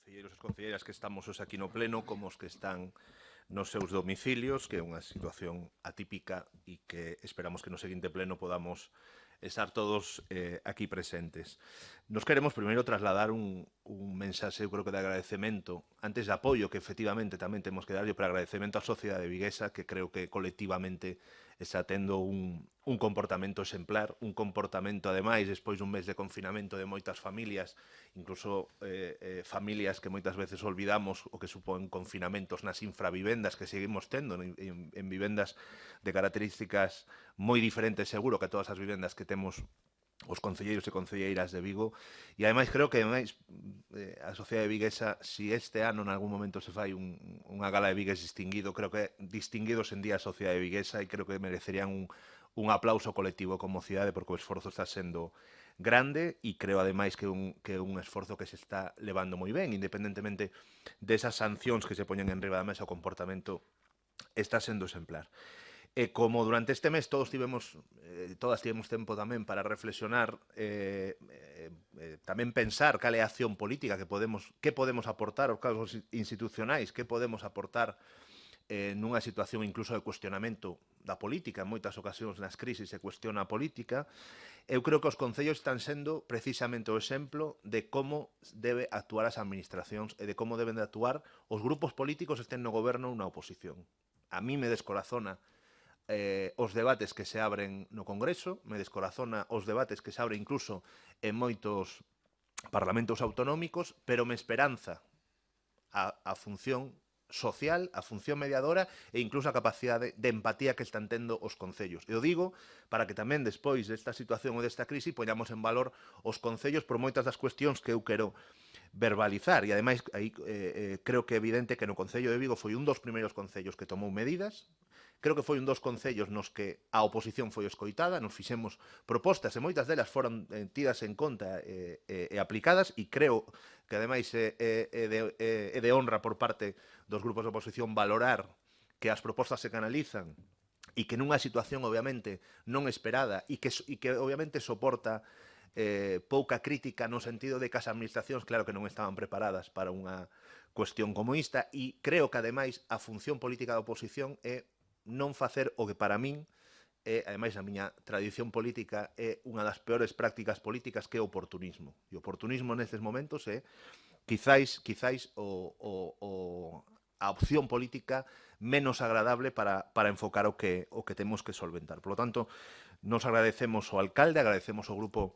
concelleiros e concelleiras que estamos hoxe aquí no pleno como os que están nos seus domicilios, que é unha situación atípica e que esperamos que no seguinte pleno podamos estar todos aquí presentes. Nos queremos primeiro trasladar un mensaxe, eu creo que de agradecemento, antes de apoio que efectivamente tamén temos que darlle, pero agradecemento á sociedade viguesa, que creo que colectivamente está tendo un comportamento exemplar, un comportamento, ademais, despois dun mes de confinamento de moitas familias, incluso familias que moitas veces olvidamos o que supón confinamentos nas infravivendas que seguimos tendo en vivendas de características moi diferentes, seguro, que todas as vivendas que temos os concelleiros e concelleiras de Vigo, e ademais creo que ademais a sociedade viguesa, si este ano en algún momento se fai unha gala de Vigues distinguido, creo que distinguidos en día a sociedade viguesa, e creo que merecerían un aplauso colectivo como cidade, porque o esforzo está sendo grande e creo ademais que é un esforzo que se está levando moi ben, independentemente desas sancións que se poñen en riba da mesa, o comportamento está sendo exemplar. E como durante este mes todas tivemos tempo tamén para reflexionar, tamén pensar cal é a acción política que podemos aportar aos cargos institucionais, que podemos aportar nunha situación incluso de cuestionamento da política. En moitas ocasións nas crisis se cuestiona a política. Eu creo que os concellos están sendo precisamente o exemplo de como debe actuar as administracións e de como deben de actuar os grupos políticos estén no goberno ou na oposición. A mí me descorazona os debates que se abren no Congreso, me descorazona os debates que se abren incluso en moitos parlamentos autonómicos, pero me esperanza a función social, a función mediadora e incluso a capacidade de empatía que están tendo os concellos. E o digo para que tamén despois desta situación ou desta crise poñamos en valor os concellos por moitas das cuestións que eu quero verbalizar. E ademais aí creo que é evidente que no Concello de Vigo foi un dos primeiros concellos que tomou medidas. Creo que foi un dos concellos nos que a oposición foi escoitada, nos fixemos propostas e moitas delas foron tidas en conta e aplicadas, e creo que ademais é de honra por parte dos grupos de oposición valorar que as propostas se canalizan e que nunha situación obviamente non esperada e que obviamente soporta pouca crítica no sentido de que as administracións claro que non estaban preparadas para unha cuestión como esta, e creo que ademais a función política da oposición é non facer o que para min é, ademais a miña tradición política, é unha das peores prácticas políticas, que é o oportunismo. E o oportunismo nestes momentos é quizáis a opción política menos agradable para enfocar o que temos que solventar. Por lo tanto, nos agradecemos ao alcalde, agradecemos ao grupo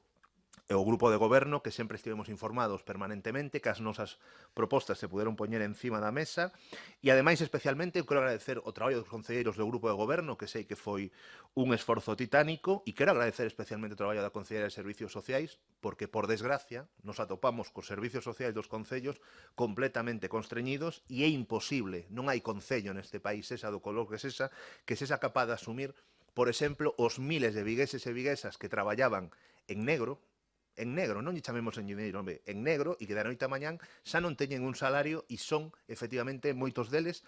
de goberno, que sempre estivemos informados permanentemente, que as nosas propostas se puderon poñer encima da mesa, e ademais especialmente eu quero agradecer o traballo dos concelleiros do grupo de goberno, que sei que foi un esforzo titánico, e quero agradecer especialmente o traballo da Conselleira de Servicios Sociais, porque por desgracia nos atopamos cos servicios sociais dos concellos completamente constreñidos, e é imposible, non hai concello neste país, esa do color que sexa capaz de asumir, por exemplo, os miles de vigueses e viguesas que traballaban en negro, non lle chamemos en dinheiro, en negro, e que da noite a mañán xa non teñen un salario e son, efectivamente, moitos deles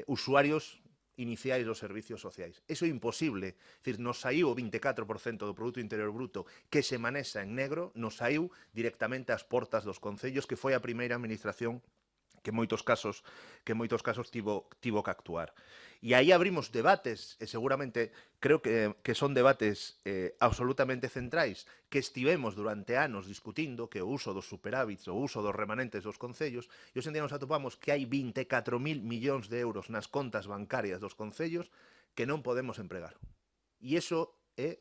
usuarios iniciais dos servicios sociais. Eso é imposible. É dicir, nos saiu o 24% do Produto Interior Bruto que se manexa en negro, nos saiu directamente ás portas dos concellos, que foi a primeira administración que en moitos casos tivo que actuar. E aí abrimos debates, e seguramente creo que son debates absolutamente centrais, que estivemos durante anos discutindo, que o uso dos superávits, o uso dos remanentes dos concellos, e hoxe en día nos atopamos que hai 24.000 millóns de euros nas contas bancarias dos concellos que non podemos empregar. E iso é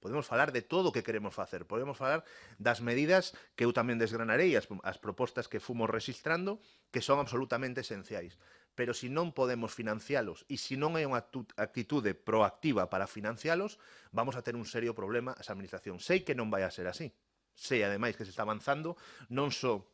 podemos falar de todo o que queremos facer. Podemos falar das medidas que eu tamén desgranarei, as propostas que fomos registrando, que son absolutamente esenciais. Pero se non podemos financialos e se non hai unha actitude proactiva para financialos, vamos a ter un serio problema as administracións. Sei que non vai a ser así. Sei, ademais, que se está avanzando non só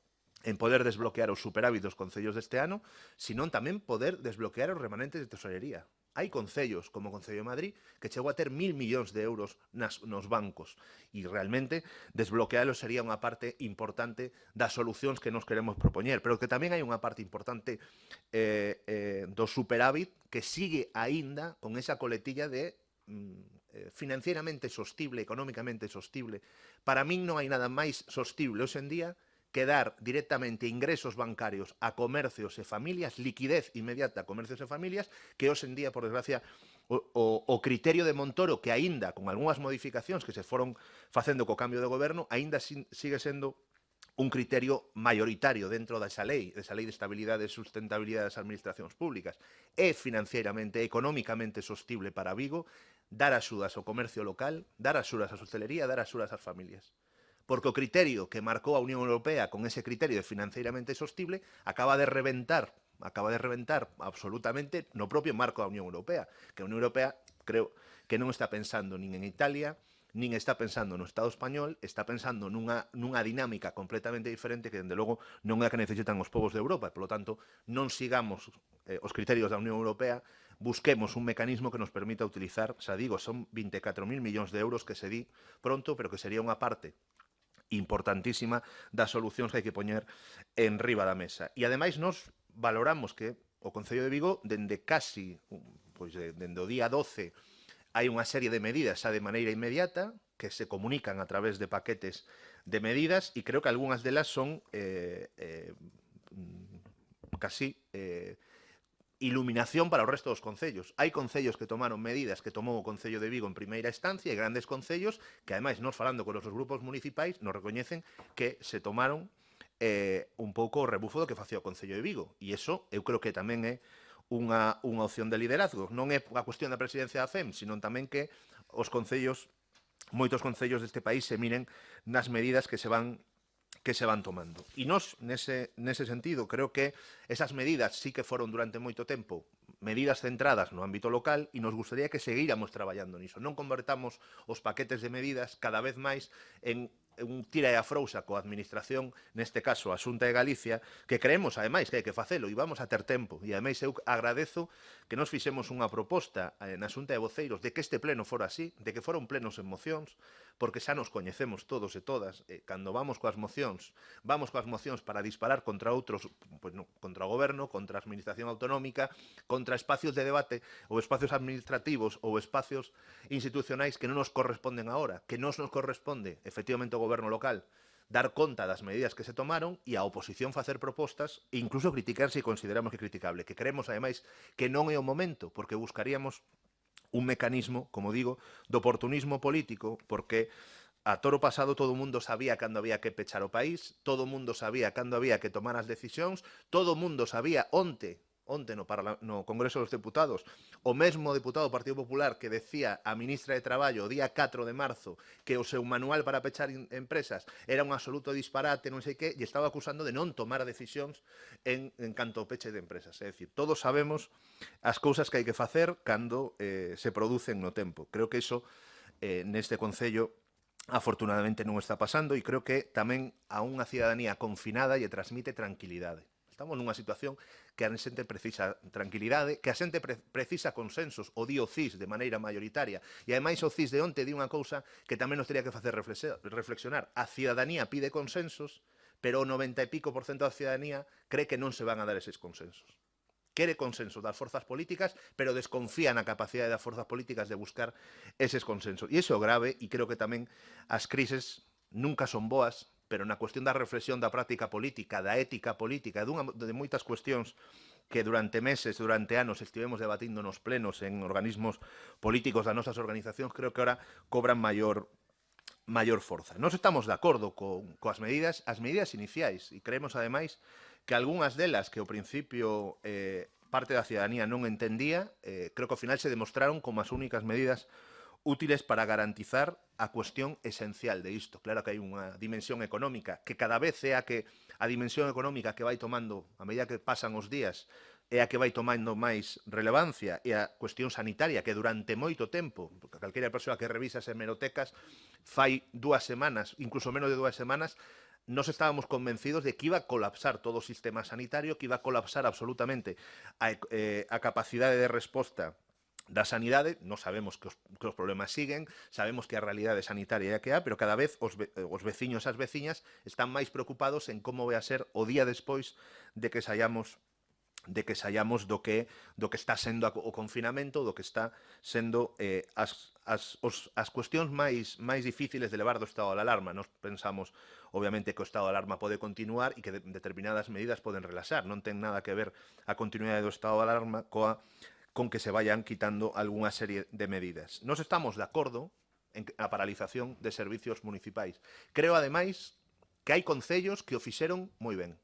en poder desbloquear os superávit dos concellos deste ano, senón tamén poder desbloquear os remanentes de tesorería. Hai concellos, como o Concello de Madrid, que chegou a ter 1.000 millóns de euros nos bancos. E realmente desbloquealos sería unha parte importante das solucións que nos queremos propoñer. Pero que tamén hai unha parte importante do superávit que sigue aínda con esa coletilla de financieramente sostible, económicamente sostible. Para min non hai nada máis sostible hoxe en día que dar directamente ingresos bancarios a comercios e familias, liquidez inmediata a comercios e familias, que hoxe en día, por desgracia, o criterio de Montoro, que aínda, con algunhas modificacións que se foron facendo co cambio de goberno, aínda sigue sendo un criterio mayoritario dentro desa lei de estabilidade e sustentabilidade das administracións públicas. É financieramente, económicamente sostible para Vigo dar axudas ao comercio local, dar axudas á hostelería, dar axudas ás familias. Porque o criterio que marcou a Unión Europea con ese criterio de financieramente sostible acaba de reventar absolutamente no propio marco da Unión Europea, que a Unión Europea creo que non está pensando nin en Italia, nin está pensando no Estado español, está pensando nunha dinámica completamente diferente que, dende logo, non é a que necesitan os povos de Europa. Por lo tanto, non sigamos os criterios da Unión Europea, busquemos un mecanismo que nos permita utilizar, xa digo, son 24.000 millóns de euros que se di pronto, pero que sería unha parte importantísima das solucións que hai que poñer en riba da mesa. E, ademais, nos valoramos que o Concello de Vigo, dende casi, dende o día 12, hai unha serie de medidas xa de maneira inmediata que se comunican a través de paquetes de medidas e creo que algunhas delas son casi iluminación para o resto dos concellos. Hai concellos que tomaron medidas que tomou o Concello de Vigo en primeira instancia e grandes concellos que, ademais, nos falando con os grupos municipais, nos recoñecen que se tomaron un pouco o rebufo do que facía o Concello de Vigo. E iso eu creo que tamén é unha opción de liderazgo. Non é a cuestión da presidencia da FEM, sino tamén que os concellos, moitos concellos deste país, se miren nas medidas que se van tomando. E nós, nese sentido, creo que esas medidas sí que foron durante moito tempo medidas centradas no ámbito local e nos gustaría que seguíramos traballando niso. Non convertamos os paquetes de medidas cada vez máis en un tira e afrouxa coa administración, neste caso a Xunta de Galicia, que creemos, ademais, que hai que facelo e vamos a ter tempo. E, ademais, eu agradezo que nos fixemos unha proposta na Xunta de Voceiros de que este pleno fora así, de que fora un pleno sen mocións, porque xa nos coñecemos todos e todas. Cando vamos coas mocións para disparar contra outros, contra o goberno, contra a administración autonómica, contra espacios de debate ou espacios administrativos ou espacios institucionais que non nos corresponden agora, que nos corresponde, efectivamente, o goberno local dar conta das medidas que se tomaron e a oposición facer propostas e incluso criticar se consideramos que é criticable, que creemos, ademais, que non é o momento, porque buscaríamos un mecanismo, como digo, do oportunismo político, porque a toro pasado todo o mundo sabía cando había que pechar o país, todo o mundo sabía cando había que tomar as decisións, todo o mundo sabía onte no Congreso dos Deputados, o mesmo deputado do Partido Popular que decía a ministra de Traballo o día 4 de marzo que o seu manual para pechar empresas era un absoluto disparate, non sei que, e estaba acusando de non tomar decisións en canto ao peche de empresas. É dicir, todos sabemos as cousas que hai que facer cando se producen no tempo. Creo que iso neste Concello afortunadamente non está pasando e creo que tamén a unha cidadanía confinada lle transmite tranquilidade. Estamos nunha situación que a xente precisa tranquilidade, que a xente precisa consensos, o di o CIS de maneira mayoritaria. E, ademais, o CIS de onte di unha cousa que tamén nos teria que facer reflexionar. A cidadanía pide consensos, pero o 90 e pico % da cidadanía cree que non se van a dar eses consensos. Quere consenso das forzas políticas, pero desconfía na capacidade das forzas políticas de buscar eses consensos. E iso é grave, e creo que tamén as crises nunca son boas, pero na cuestión da reflexión da práctica política, da ética política, de moitas cuestións que durante meses, durante anos estivemos debatindo nos plenos en organismos políticos das nosas organizacións, creo que ahora cobran maior forza. Nós estamos de acordo coas medidas iniciais e creemos, ademais, que algunhas delas que ao principio parte da cidadanía non entendía, creo que ao final se demostraron como as únicas medidas útiles para garantizar a cuestión esencial de isto. Claro que hai unha dimensión económica que cada vez é a dimensión económica que vai tomando, a medida que pasan os días, é a que vai tomando máis relevancia, e a cuestión sanitaria, que durante moito tempo, porque calquera persoa que revisa as hemerotecas, fai 2 semanas, incluso menos de 2 semanas, nos estábamos convencidos de que iba a colapsar todo o sistema sanitario, que iba a colapsar absolutamente a capacidade de resposta da sanidade. Nós sabemos que os problemas siguen, sabemos que a realidade sanitaria é a que há, pero cada vez os veciños e as veciñas están máis preocupados en como vai a ser o día despois de que saiamos do que está sendo o confinamento, do que está sendo as cuestións máis difíciles de levar do estado de alarma. Nos pensamos, obviamente, que o estado de alarma pode continuar e que determinadas medidas poden relaxar. Non ten nada que ver a continuidade do estado de alarma con que se vayan quitando algunha serie de medidas. Nos estamos de acordo en a paralización de servicios municipais. Creo, ademais, que hai concellos que o fixeron moi ben.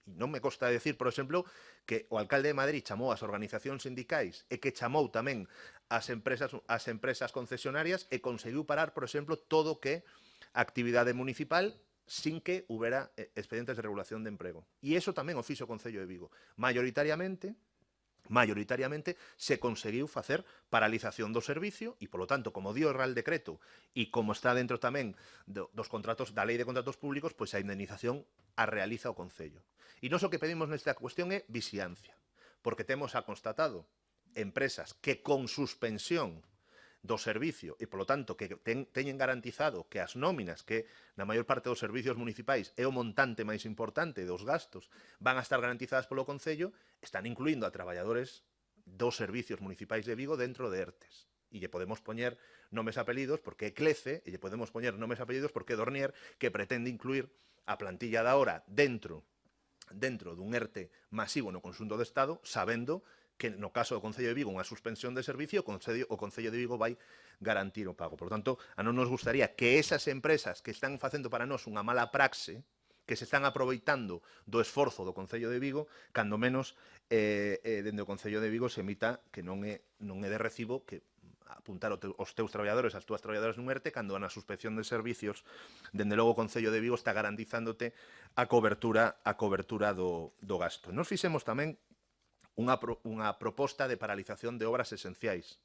Non me costa decir, por exemplo, que o alcalde de Madrid chamou as organizacións sindicais e que chamou tamén as empresas concesionarias e conseguiu parar, por exemplo, todo o que a actividade municipal sin que houbera expedientes de regulación de emprego. E iso tamén o fixo o Concello de Vigo. Maioritariamente se conseguiu facer paralización do servicio e, polo tanto, como dio o Real Decreto e como está dentro tamén dos contratos da Lei de Contratos Públicos, pois a indemnización a realiza o Concello. E nós o que pedimos nesta cuestión é vixiancia, porque temos constatado empresas que con suspensión do servicio e, polo tanto, que teñen garantizado que as nóminas, que na maior parte dos servicios municipais é o montante máis importante dos gastos, van a estar garantizadas polo Concello, están incluindo a traballadores dos servicios municipais de Vigo dentro de ERTES. E lle podemos poñer nomes e apelidos porque é Clece, e lle podemos poñer nomes e apelidos porque é Dornier, que pretende incluir a plantilla da hora dentro dun ERTE masivo no conxunto do Estado, sabendo que no caso do Concello de Vigo unha suspensión de servicio, o Concello de Vigo vai garantir o pago. Por tanto, a non nos gustaría que esas empresas que están facendo para nós unha mala praxe, que se están aproveitando do esforzo do Concello de Vigo, cando menos dende o Concello de Vigo se emita que non é de recibo que apuntar os teus traballadores, as túas traballadoras nun ERTE, cando na suspensión de servicios, dende logo o Concello de Vigo está garantizándote a cobertura do gasto. Nos fixemos tamén unha proposta de paralización de obras esenciais.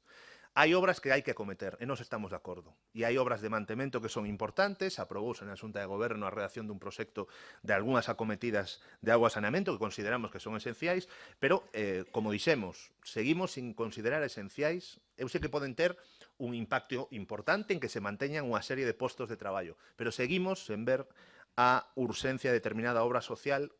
Hai obras que hai que acometer, e nós estamos de acordo. E hai obras de mantemento que son importantes, aprobouse na Xunta de Goberno a redacción dun proxecto de algunhas acometidas de agua e saneamento que consideramos que son esenciais, pero, como dixemos, seguimos sin considerar esenciais. Eu sei que poden ter un impacto importante en que se manteñan unha serie de postos de traballo, pero seguimos sen ver a urxencia de determinada obra social,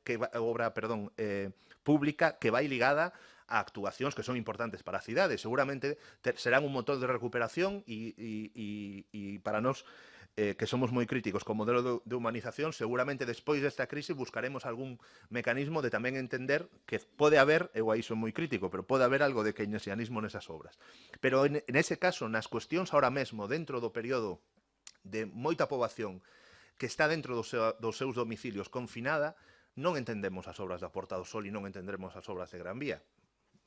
pública, que vai ligada a actuacións que son importantes para a cidade. Seguramente serán un motor de recuperación e para nós, que somos moi críticos co modelo de humanización, seguramente despois desta crise buscaremos algún mecanismo de tamén entender que pode haber, eu aí son moi crítico, pero pode haber algo de keynesianismo nesas obras. Pero en ese caso, nas cuestións ahora mesmo, dentro do período de moita poboación que está dentro dos seus domicilios confinada, non entendemos as obras da Porta do Sol e non entenderemos as obras de Gran Vía.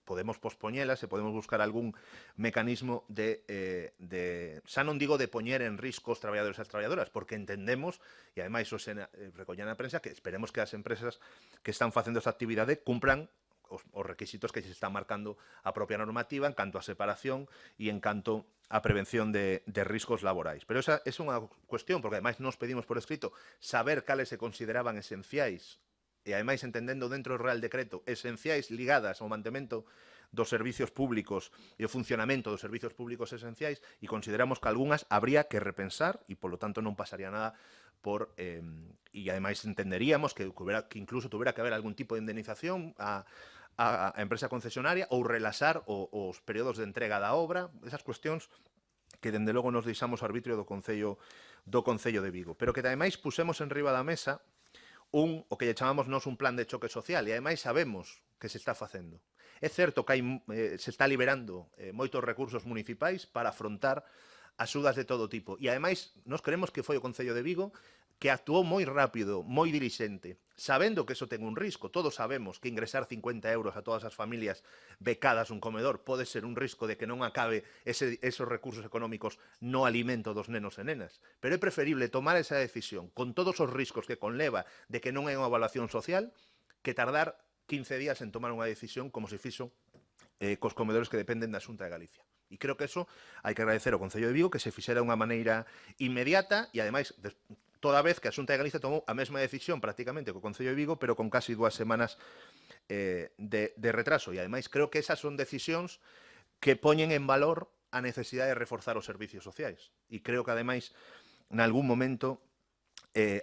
Podemos pospoñelas e podemos buscar algún mecanismo xa non digo de poñer en risco os traballadores e as traballadoras, porque entendemos, e ademais o se recoña na prensa, que esperemos que as empresas que están facendo esta actividade cumpran os requisitos que se están marcando a propia normativa en canto a separación e en canto a prevención de riscos laborais. Pero esa é unha cuestión, porque ademais nos pedimos por escrito saber cales se consideraban esenciais e ademais entendendo dentro do Real Decreto esenciais ligadas ao mantemento dos servicios públicos e o funcionamento dos servicios públicos esenciais, e consideramos que algunhas habría que repensar e, polo tanto, non pasaría nada e ademais entenderíamos que incluso tuvera que haber algún tipo de indemnización a empresa concesionaria ou relaxar os períodos de entrega da obra, esas cuestións que dende logo nos deixamos ao arbitrio do Concello de Vigo, pero que ademais pusemos en riba da mesa o que lle chamamos nós un plan de choque social, e ademais sabemos que se está facendo. É certo que se está liberando moitos recursos municipais para afrontar axudas de todo tipo, e ademais nós creemos que foi o Concello de Vigo que actuou moi rápido, moi dirixente, sabendo que eso ten un risco. Todos sabemos que ingresar 50 euros a todas as familias becadas un comedor pode ser un risco de que non acabe esos recursos económicos no alimento dos nenos e nenas. Pero é preferible tomar esa decisión con todos os riscos que conleva de que non hai unha evaluación social que tardar 15 días en tomar unha decisión como se fixo cos comedores que dependen da Xunta de Galicia. E creo que eso hai que agradecer ao Concello de Vigo que se fixera de unha maneira inmediata e, ademais, toda vez que a Xunta de Galicia tomou a mesma decisión prácticamente co Concello de Vigo, pero con casi 2 semanas de retraso. E, ademais, creo que esas son decisións que poñen en valor a necesidade de reforzar os servicios sociais. E creo que, ademais, nalgún momento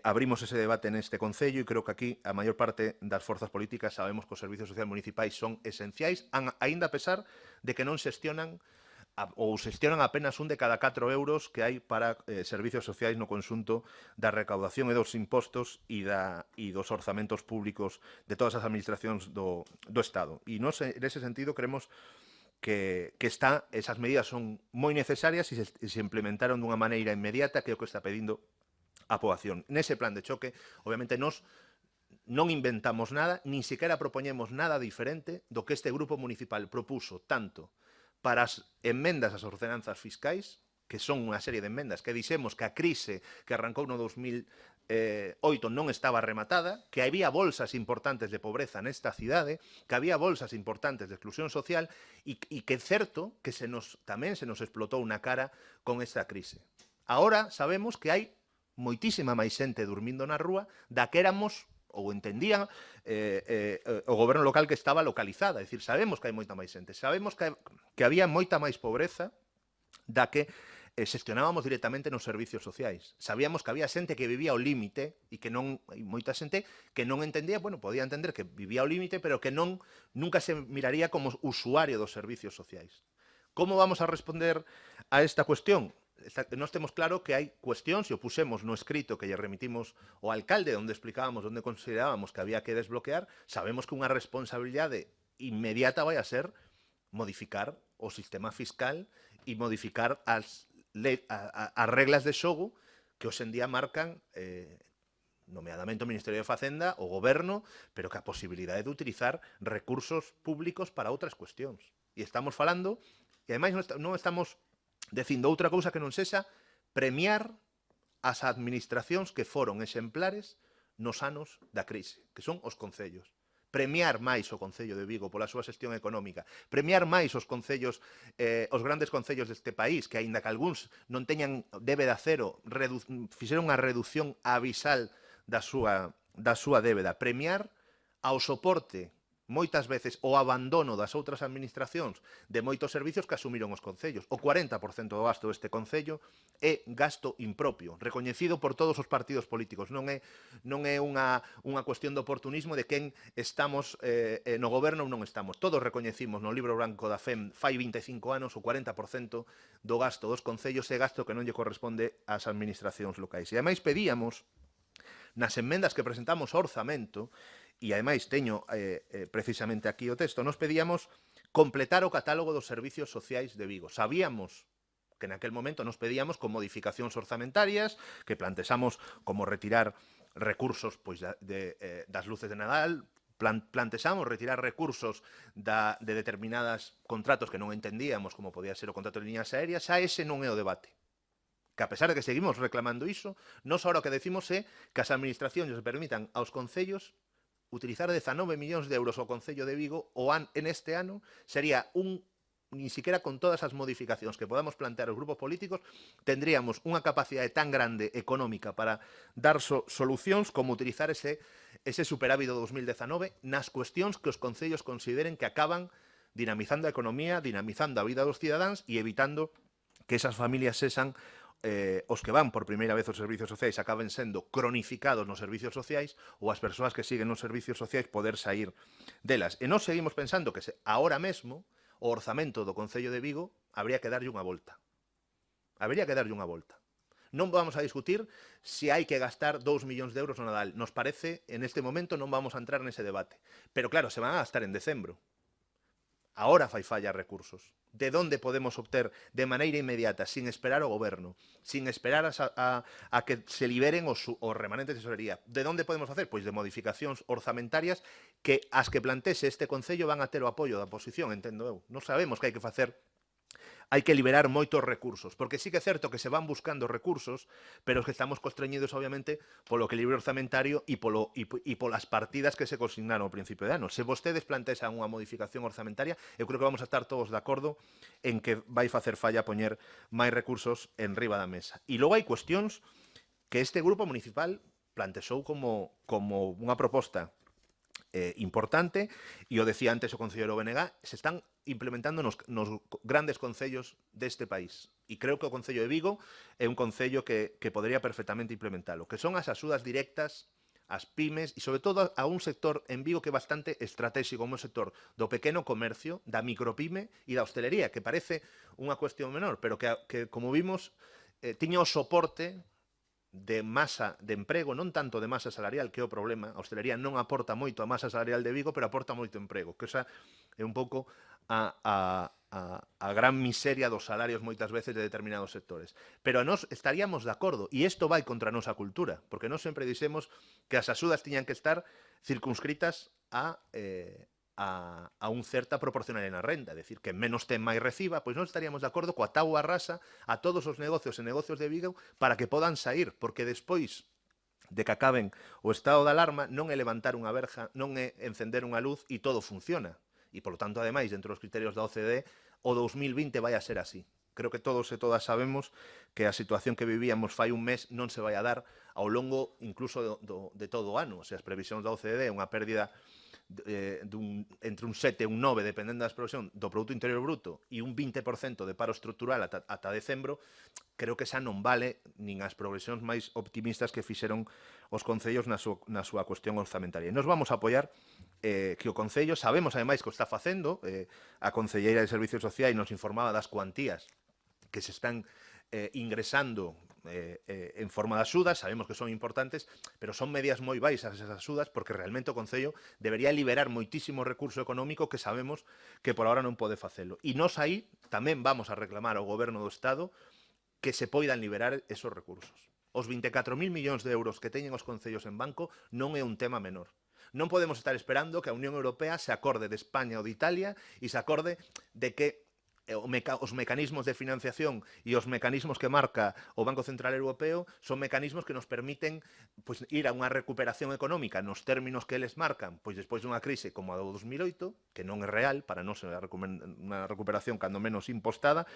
abrimos ese debate neste Concello e creo que aquí a maior parte das forzas políticas sabemos que os servicios sociais municipais son esenciais, aínda a pesar de que non xestionan ou xestionan apenas un de cada 4 euros que hai para servicios sociais no conxunto da recaudación e dos impostos e dos orzamentos públicos de todas as administracións do Estado. E nese sentido creemos que esas medidas son moi necesarias e se implementaron dunha maneira inmediata, que é o que está pedindo a poboación. Nese plan de choque, obviamente, nos non inventamos nada, nin sequera propoñemos nada diferente do que este grupo municipal propuso tanto para as enmendas ás ordenanzas fiscais, que son unha serie de enmendas que dixemos que a crise que arrancou no 2008 non estaba rematada, que había bolsas importantes de pobreza nesta cidade, que había bolsas importantes de exclusión social e que é certo que tamén se nos explotou na cara con esta crise. Agora sabemos que hai moitísima máis xente dormindo na rúa da que éramos ou entendían o goberno local que estaba localizada. É dicir, sabemos que hai moita máis xente, sabemos que había moita máis pobreza da que xestionábamos directamente nos servicios sociais. Sabíamos que había xente que vivía ao límite e que non, hai moita xente que non entendía, bueno, podía entender que vivía ao límite, pero que nunca se miraría como usuario dos servicios sociais. Como vamos a responder a esta cuestión? Nós temos claro que hai cuestións, e o pusemos no escrito que lle remitimos ao alcalde, onde explicábamos onde considerábamos que había que desbloquear. Sabemos que unha responsabilidade inmediata vai a ser modificar o sistema fiscal e modificar as reglas de xogo que hoxe en día marcan nomeadamente o Ministerio de Facenda, o Goberno, pero que a posibilidade de utilizar recursos públicos para outras cuestións. E estamos falando, e ademais non estamos dicindo outra cousa que non sexa premiar as administracións que foron exemplares nos anos da crise, que son os concellos. Premiar máis o Concello de Vigo pola súa xestión económica, premiar máis os concellos, os grandes concellos deste país, que aínda que algúns non teñan débeda cero, fixeron unha reducción abisal da súa débeda. Premiar ao soporte moitas veces o abandono das outras administracións de moitos servicios que asumiron os concellos. O 40% do gasto deste concello é gasto impropio, recoñecido por todos os partidos políticos. Non é unha cuestión de oportunismo de quen estamos no goberno ou non estamos. Todos recoñecimos no libro branco da FEM fai 25 anos o 40% do gasto dos concellos é gasto que non lle corresponde ás administracións locais. E ademais pedíamos nas enmendas que presentamos ao orzamento, e ademais teño precisamente aquí o texto, nos pedíamos completar o catálogo dos servicios sociais de Vigo. Sabíamos que naquel momento nos pedíamos con modificacións orzamentarias, que plantexamos como retirar recursos das luces de Nadal, plantexamos retirar recursos de determinados contratos que non entendíamos, como podía ser o contrato de líneas aéreas. Xa ese non é o debate. Que a pesar de que seguimos reclamando iso, nós agora o que decimos é que as administracións se permitan aos concellos utilizar 19 millóns de euros ao Concello de Vigo en este ano sería ni siquiera con todas as modificacións que podamos plantear os grupos políticos, tendríamos unha capacidade tan grande económica para dar solucións como utilizar ese superávit do 2019 nas cuestións que os concellos consideren que acaban dinamizando a economía, dinamizando a vida dos cidadáns e evitando que esas familias sexan os que van por primeira vez aos servicios sociais acaben sendo cronificados nos servicios sociais ou as persoas que siguen nos servicios sociais poder sair delas. E nós seguimos pensando que ahora mesmo o orzamento do Concello de Vigo habría que darlle unha volta. Habría que darlle unha volta. Non vamos a discutir se hai que gastar 2 millóns de euros no Nadal. Nos parece, en este momento non vamos a entrar nese debate. Pero claro, se van a gastar en decembro. Ahora fai falla recursos. De onde podemos obter de maneira inmediata, sin esperar ao goberno, sin esperar a que se liberen os remanentes de tesorería? De onde podemos facer? Pois de modificacións orzamentarias que as que plantexe este Concello van a ter o apoio da oposición, entendo eu. Non sabemos que hai que facer. Hai que liberar moitos recursos, porque sí que é certo que se van buscando recursos, pero que estamos constreñidos, obviamente, polo equilibrio orzamentario e polas partidas que se consignaron ao principio de ano. Se vostedes plantexan unha modificación orzamentaria, eu creo que vamos a estar todos de acordo en que vai facer falla poñer máis recursos en riba da mesa. E logo hai cuestións que este grupo municipal plantexou como unha proposta importante, e o decía antes o concelleiro Benega, se están implementando nos grandes concellos deste país. E creo que o Concello de Vigo é un concello que podería perfectamente implementalo, que son as axudas directas ás pymes e, sobre todo, a un sector en Vigo que é bastante estratégico, como o sector do pequeno comercio, da micropyme e da hostelería, que parece unha cuestión menor, pero que como vimos, tiña o soporte de masa de emprego, non tanto de masa salarial, que é o problema. A hostelería non aporta moito a masa salarial de Vigo, pero aporta moito emprego, que esa é un pouco a gran miseria dos salarios moitas veces de determinados sectores. Pero nós estaríamos de acordo, e isto vai contra a nosa cultura, porque nós sempre dixemos que as axudas tiñan que estar circunscritas a un certa proporcionalidade na renda, é dicir, que menos ten máis reciba, pois non estaríamos de acordo coa tábua rasa a todos os negocios e negocios de Vigo para que podan sair, porque despois de que acaben o estado de alarma non é levantar unha verja, non é encender unha luz e todo funciona. E, polo tanto, ademais, dentro dos criterios da OCDE, o 2020 vai a ser así. Creo que todos e todas sabemos que a situación que vivíamos fai un mes non se vai a dar ao longo incluso de todo o ano. O sea, as previsións da OCDE é unha pérdida entre un 7 e un 9, dependendo da explosión, do Produto Interior Bruto e un 20% de paro estructural ata decembro, creo que esa non vale nin as progresións máis optimistas que fixeron os concellos na súa cuestión orzamentaria. E nos vamos a apoiar que o Concello, sabemos ademais que o está facendo, a Concelleira de Servicios Sociais nos informaba das cuantías que se están ingresando en forma de axudas, sabemos que son importantes, pero son medias moi baixas esas axudas, porque realmente o Concello debería liberar moitísimo recurso económico que sabemos que por ahora non pode facelo. E nós aí tamén vamos a reclamar ao Goberno do Estado que se poidan liberar esos recursos. Os 24.000 millóns de euros que teñen os concellos en banco non é un tema menor. Non podemos estar esperando que a Unión Europea se acorde de España ou de Italia e se acorde de que os mecanismos de financiación e os mecanismos que marca o Banco Central Europeo son mecanismos que nos permiten pois, ir a unha recuperación económica nos términos que eles marcan pois despois dunha crise como a do 2008, que non é real, para non ser unha recuperación cando menos impostada,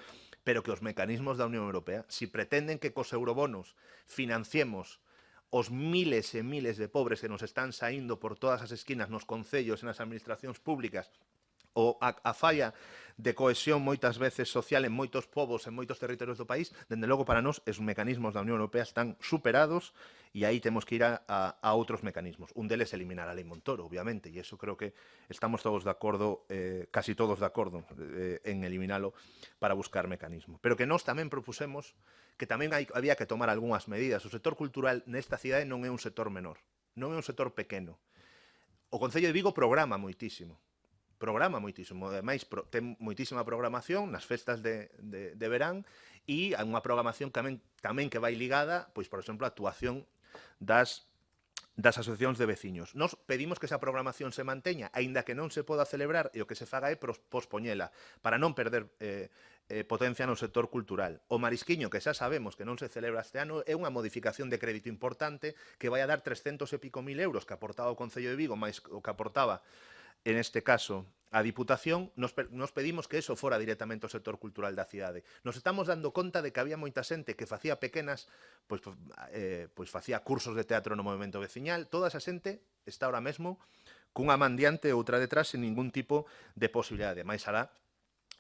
pero que os mecanismos da Unión Europea, si pretenden que cos eurobonos financiemos os miles e miles de pobres que nos están saindo por todas as esquinas nos concellos e nas administracións públicas, ou a falla de cohesión moitas veces social en moitos povos, en moitos territorios do país, dende logo para nós os mecanismos da Unión Europea están superados e aí temos que ir a outros mecanismos. Un deles eliminar a Lei Montoro, obviamente, e iso creo que estamos todos de acordo, casi todos de acordo, en eliminalo para buscar mecanismos. Pero que nós tamén propusemos que tamén había que tomar algunhas medidas. O sector cultural nesta cidade non é un sector menor, non é un sector pequeno. O Concello de Vigo programa moitísimo. Ademais ten moitísima programación nas festas de verán e hai unha programación tamén que vai ligada, pois, por exemplo, a actuación das asociacións de veciños. Nos pedimos que esa programación se manteña, aínda que non se poda celebrar, e o que se faga é pospoñela, para non perder potencia no sector cultural. O Marisquiño, que xa sabemos que non se celebra este ano, é unha modificación de crédito importante que vai a dar 300 e pico mil euros que aportaba o Concello de Vigo, máis o que aportaba en este caso, a Diputación, nos pedimos que eso fora directamente o sector cultural da cidade. Nos estamos dando conta de que había moita xente que facía pequenas, pois facía cursos de teatro no movimento veciñal, toda esa xente está ahora mesmo cunha man diante e outra detrás sin ningún tipo de posibilidade. Mais alá,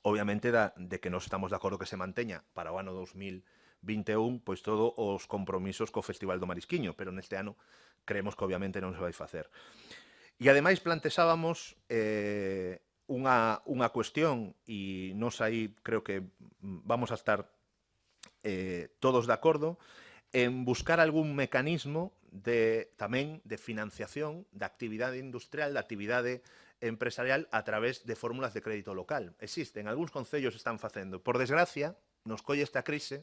obviamente, de que nos estamos de acordo que se manteña para o ano 2021, pois todos os compromisos co Festival do Marisquiño, pero neste ano creemos que obviamente non se vai facer. E ademais plantexábamos unha cuestión, e nos aí creo que vamos a estar todos de acordo, en buscar algún mecanismo tamén de financiación da actividade industrial, da actividade empresarial a través de fórmulas de crédito local. Existen, algúns concellos están facendo. Por desgracia, nos colle esta crise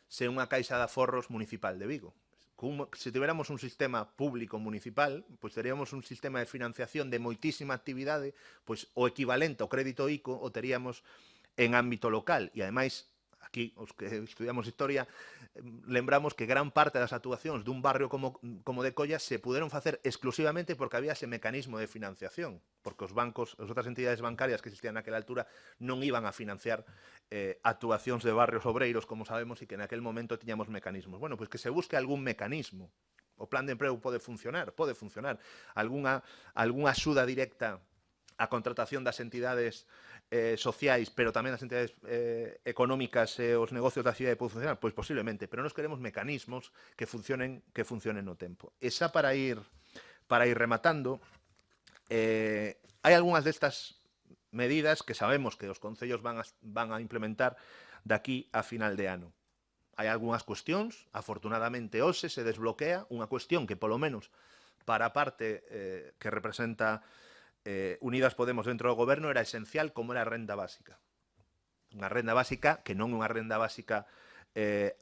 sen unha caixa de aforros municipal de Vigo. Se tiveramos un sistema público municipal, pois teríamos un sistema de financiación de moitísima actividade, pois o equivalente ao crédito ICO o teríamos en ámbito local. E ademais, aquí, os que estudiamos historia, lembramos que gran parte das actuacións dun barrio como de Colla se puderon facer exclusivamente porque había ese mecanismo de financiación, porque os bancos, as outras entidades bancarias que existían naquela altura non iban a financiar actuacións de barrios obreiros, como sabemos, e que naquel momento tiñamos mecanismos. Bueno, pois que se busque algún mecanismo. O plan de emprego pode funcionar. Algúnha axuda directa á contratación das entidades sociais, pero tamén das entidades económicas e os negocios da cidade pode funcionar? Pois posiblemente, pero nós queremos mecanismos que funcionen no tempo. E xa para ir Para ir rematando, hai algunhas destas medidas que sabemos que os concellos van a implementar daqui a final de ano. Hai algunhas cuestións, afortunadamente hoxe se desbloquea unha cuestión que polo menos para a parte que representa Unidas Podemos dentro do goberno era esencial, como era a renda básica. Unha renda básica que non é unha renda básica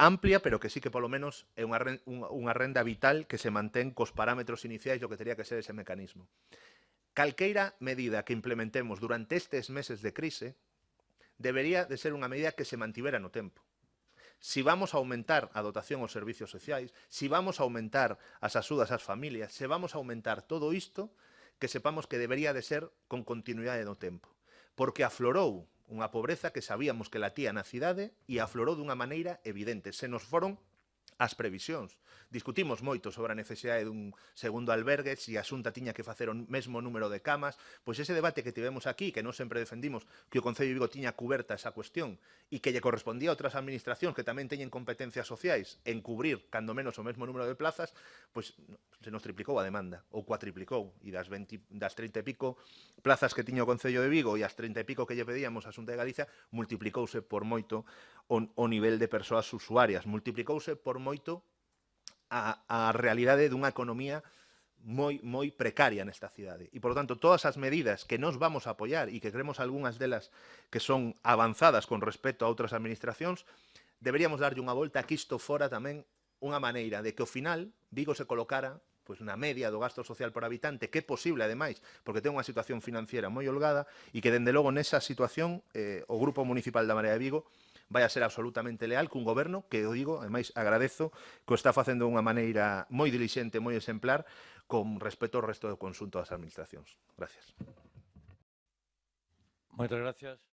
amplia, pero que sí que polo menos é unha renda vital que se mantén cos parámetros iniciais do que teria que ser ese mecanismo. Calqueira medida que implementemos durante estes meses de crise debería de ser unha medida que se mantivera no tempo. Si vamos a aumentar a dotación aos servicios sociais, si vamos a aumentar as axudas ás familias, se vamos a aumentar todo isto, que sepamos que debería de ser con continuidade no tempo. Porque aflorou unha pobreza que sabíamos que latía na cidade e aflorou dunha maneira evidente. Se nos foron as previsións. Discutimos moito sobre a necesidade dun segundo albergue, se a Xunta tiña que facer o mesmo número de camas, pois ese debate que tivemos aquí, que non sempre defendimos que o Concello de Vigo tiña cuberta esa cuestión e que lle correspondía a outras administracións que tamén teñen competencias sociais en cubrir, cando menos, o mesmo número de plazas, pois se nos triplicou a demanda, ou cuatriplicou, e das 30 e pico plazas que tiña o Concello de Vigo e as 30 e pico que lle pedíamos a Xunta de Galicia, multiplicouse por moito o nivel de persoas usuarias, multiplicouse por moito a realidade dunha economía moi precaria nesta cidade. E, por lo tanto, todas as medidas que nos vamos a apoiar e que creemos algunhas delas que son avanzadas con respecto a outras administracións, deberíamos darlle unha volta a que isto fora tamén unha maneira de que ao final Vigo se colocara pois na media do gasto social por habitante, que é posible, ademais, porque ten unha situación financiera moi holgada e que, dende logo, nesa situación, o Grupo Municipal da Marea de Vigo vai a ser absolutamente leal cun goberno que, o digo, ademais agradezo que o está facendo de unha maneira moi dilixente, moi exemplar, con respecto ao resto do conxunto das administracións. Gracias. Moitas gracias.